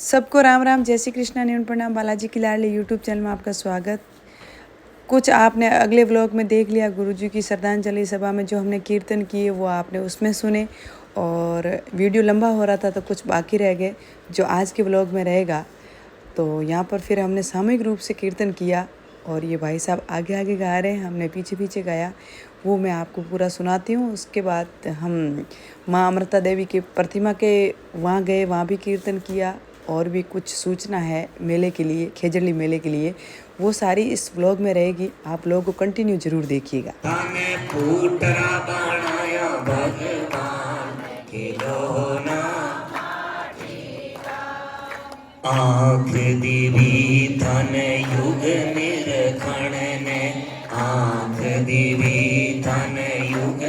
सबको राम राम, जय श्री कृष्णा, न्यून प्रणाम। बालाजी की लाडली यूट्यूब चैनल में आपका स्वागत। कुछ आपने अगले व्लॉग में देख लिया, गुरुजी की श्रद्धांजलि सभा में जो हमने कीर्तन किए वो आपने उसमें सुने, और वीडियो लंबा हो रहा था तो कुछ बाकी रह गए जो आज के व्लॉग में रहेगा। तो यहाँ पर फिर हमने सामूहिक रूप से कीर्तन किया और ये भाई साहब आगे आगे गा रहे हैं, हमने पीछे पीछे गाया, वो मैं आपको पूरा सुनाती हूँ। उसके बाद हम माँ अमृता देवी की प्रतिमा के वहाँ गए, वहाँ भी कीर्तन किया, और भी कुछ सूचना है मेले के लिए, खेजड़ली मेले के लिए, वो सारी इस व्लॉग में रहेगी। आप लोगों को कंटिन्यू जरूर देखिएगा। आँख दीवी धन युग निरखण ने, आँख दीवी धन युग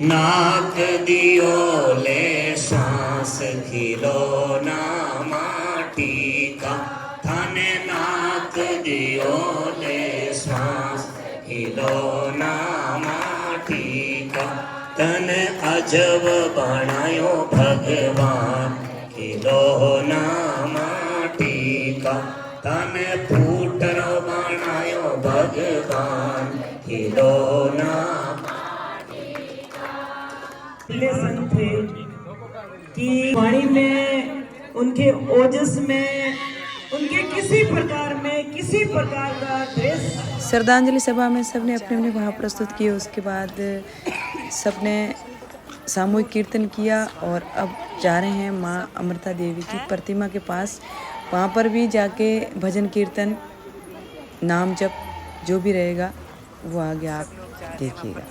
नाक दियो ले सांस खिलो ना माटी का, धन नाक दियो ले सांस खिलो ना माटी का, तन अजब बनायो भगवान खिलो ना माटी का, तन फूटरो बनायो भगवान खिलो ना संत थे कि वाणी में, उनके ओजस में, उनके किसी प्रकार का ड्रेस। श्रद्धांजलि सभा में सबने अपने अपने भाव प्रस्तुत किए। उसके बाद सबने सामूहिक कीर्तन किया और अब जा रहे हैं माँ अमृता देवी की प्रतिमा के पास। वहाँ पर भी जाके भजन कीर्तन, नाम जप जो भी रहेगा वो आगे आप देखिएगा।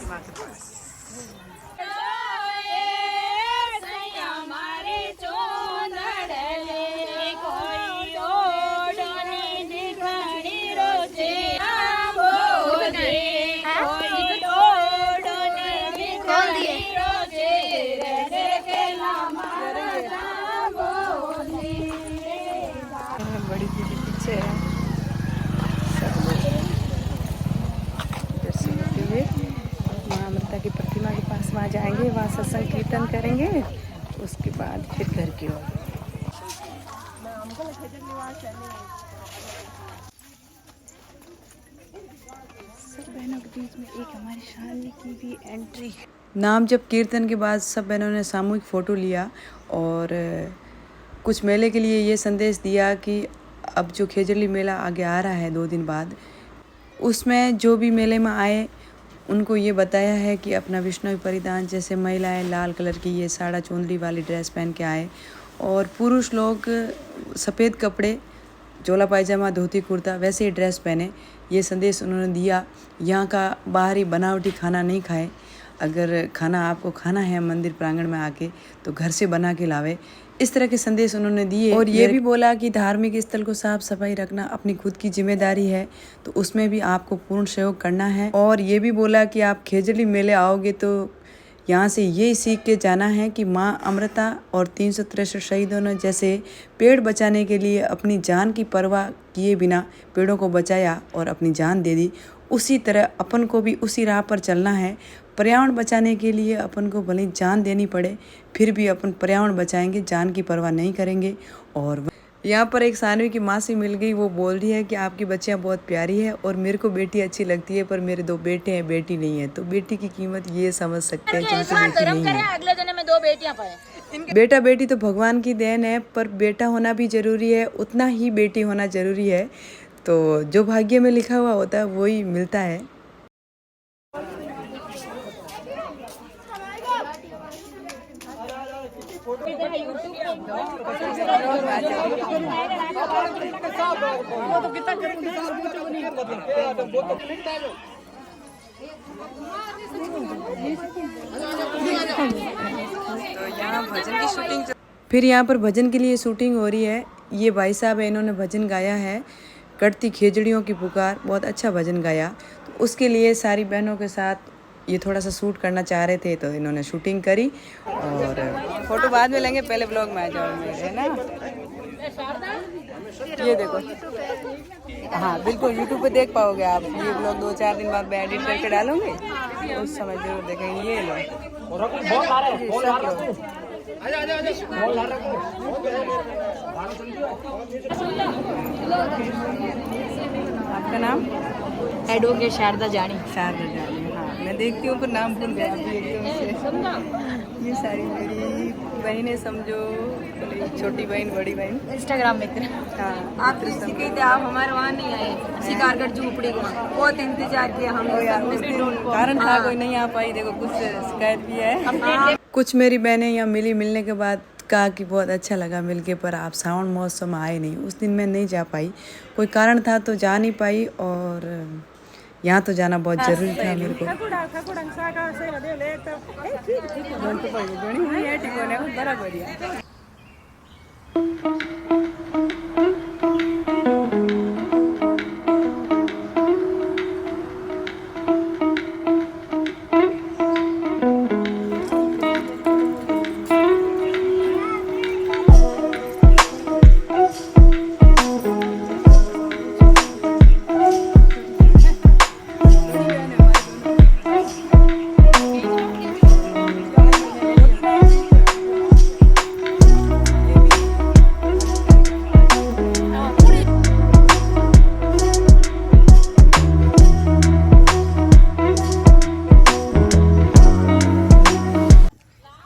बड़ी दीदी पीछे है, सब लोग इधर से होते हुए माँ अमृता की प्रतिमा के पास वहाँ जाएंगे, वहाँ सत्संग कीर्तन करेंगे, उसके बाद फिर घर की ओर। सब बहनों के बीच में एक हमारी शाली की भी एंट्री। नाम जब कीर्तन के बाद सब बहनों ने सामूहिक फ़ोटो लिया और कुछ मेले के लिए ये संदेश दिया कि अब जो खेजड़ली मेला आगे आ रहा है 2 दिन बाद, उसमें जो भी मेले में आए उनको ये बताया है कि अपना विष्णु परिधान, जैसे महिलाएं लाल कलर की ये साड़ा चुंदड़ी वाली ड्रेस पहन के आए, और पुरुष लोग सफ़ेद कपड़े, चोला पायजामा धोती कुर्ता वैसे ही ड्रेस पहने। ये संदेश उन्होंने दिया। यहाँ का बाहरी बनावटी खाना नहीं खाए, अगर खाना आपको खाना है मंदिर प्रांगण में आके तो घर से बना के लावे, इस तरह के संदेश उन्होंने दिए। और ये भी बोला कि धार्मिक स्थल को साफ सफाई रखना अपनी खुद की जिम्मेदारी है, तो उसमें भी आपको पूर्ण सहयोग करना है। और ये भी बोला कि आप खेजड़ली मेले आओगे तो यहाँ से ये सीख के जाना है कि माँ अमृता और 363 शहीदों ने जैसे पेड़ बचाने के लिए अपनी जान की परवाह किए बिना पेड़ों को बचाया और अपनी जान दे दी, उसी तरह अपन को भी उसी राह पर चलना है। पर्यावरण बचाने के लिए अपन को भले जान देनी पड़े, फिर भी अपन पर्यावरण बचाएंगे, जान की परवाह नहीं करेंगे। और यहाँ पर एक सानवी की माँ से मिल गई, वो बोल रही है कि आपकी बच्चियाँ बहुत प्यारी है और मेरे को बेटी अच्छी लगती है, पर मेरे 2 बेटे हैं, बेटी नहीं है। तो बेटी की कीमत ये समझ सकते हैं कि बेटी नहीं है। अगले जन्म में 2 बेटियां पाए। बेटा बेटी तो भगवान की देन है, पर बेटा होना भी जरूरी है, उतना ही बेटी होना जरूरी है। तो जो भाग्य में लिखा हुआ होता है वही मिलता है। फिर यहाँ पर भजन के लिए शूटिंग हो रही है। ये भाई साहब है, इन्होंने भजन गाया है, कटती खेजड़ियों की पुकार, बहुत अच्छा भजन गाया। तो उसके लिए सारी बहनों के साथ ये थोड़ा सा शूट करना चाह रहे थे, तो इन्होंने शूटिंग करी। और फोटो बाद में लेंगे, पहले ब्लॉग में आ जाओ मेरे, है ना। ये देखो, हाँ बिल्कुल यूट्यूब पे देख पाओगे आप। ये ब्लॉग 2-4 दिन बाद मैं एडिट करके डालूंगी, उस समय जरूर देखेंगे। ये लो सब लोग आपका नाम? एडवोकेट शारदा जानी। शारदा जानी। हाँ, मैं देखती हूँ पर नाम भूल गया अभी एकदम से। ये सारी मेरी बहनें समझो, छोटी बहन बड़ी बहन। इंस्टाग्राम मित्र। हाँ, आप किसी के थे, आप हमारे वहाँ नहीं आए, शिकारगढ़ झोपड़ी को बहुत इंतजार किया हम तो यार उस दिन कारण था कोई नहीं आ पाई, देखो कुछ शिकायत भी है। कुछ मेरी बहनें यहाँ मिलने के बाद कहा कि बहुत अच्छा लगा मिलके, पर आप सावन महोत्सव में आए नहीं। उस दिन मैं नहीं जा पाई, कोई कारण था तो जा नहीं पाई, और यहाँ तो जाना बहुत जरूरी था मेरे को।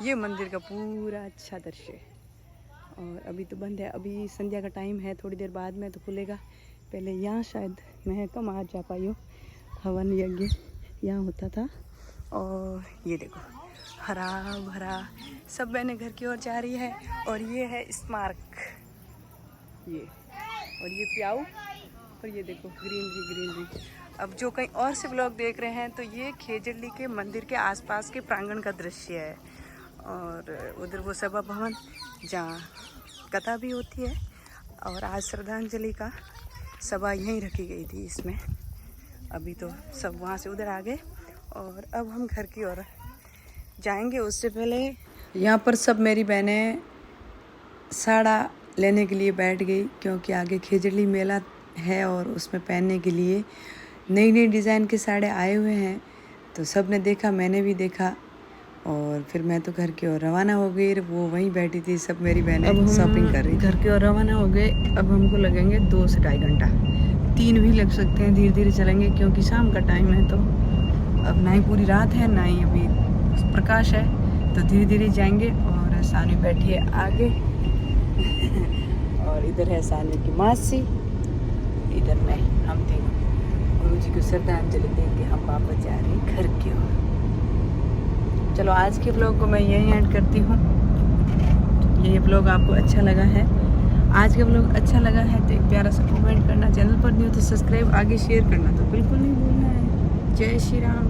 ये मंदिर का पूरा अच्छा दृश्य है, और अभी तो बंद है, अभी संध्या का टाइम है, थोड़ी देर बाद में तो खुलेगा। पहले यहाँ शायद मैं कम आ जा पाई हूँ, हवन यज्ञ यहाँ होता था। और ये देखो हरा भरा, सब बहनें घर की ओर जा रही है, और ये है स्मारक, ये और ये प्याऊ, और ये देखो ग्रीनरी। अब जो कहीं और से ब्लॉग देख रहे हैं तो ये खेजड़ली के मंदिर के आसपास के प्रांगण का दृश्य है, और उधर वो सभा भवन जहाँ कथा भी होती है, और आज श्रद्धांजलि का सभा यहीं रखी गई थी इसमें। अभी तो सब वहाँ से उधर आ गए, और अब हम घर की ओर जाएंगे। उससे पहले यहाँ पर सब मेरी बहनें साड़ा लेने के लिए बैठ गई, क्योंकि आगे खेजड़ली मेला है और उसमें पहनने के लिए नई डिज़ाइन के साड़े आए हुए हैं। तो सब ने देखा, मैंने भी देखा, और फिर मैं तो घर की ओर रवाना हो गई। वो वहीं बैठी थी, सब मेरी बहनें शॉपिंग कर रही। घर की ओर रवाना हो गए। अब हमको लगेंगे 2 से ढाई घंटा, 3 भी लग सकते हैं, धीरे धीरे चलेंगे, क्योंकि शाम का टाइम है। तो अब ना ही पूरी रात है, ना ही अभी प्रकाश है, तो धीरे धीरे जाएंगे। और सानवी बैठी है आगे और इधर है सानवी की मासी, इधर मैं, हम तीनों गुरुजी को श्रद्धांजलि दे के हम वापस जा रहे हैं घर की ओर। चलो आज के ब्लॉग को मैं यहीं एंड करती हूँ। ये ब्लॉग आपको अच्छा लगा है, आज का ब्लॉग अच्छा लगा है तो एक प्यारा सा कमेंट करना, चैनल पर नहीं हो तो सब्सक्राइब, आगे शेयर करना तो बिल्कुल नहीं भूलना है। जय श्री राम।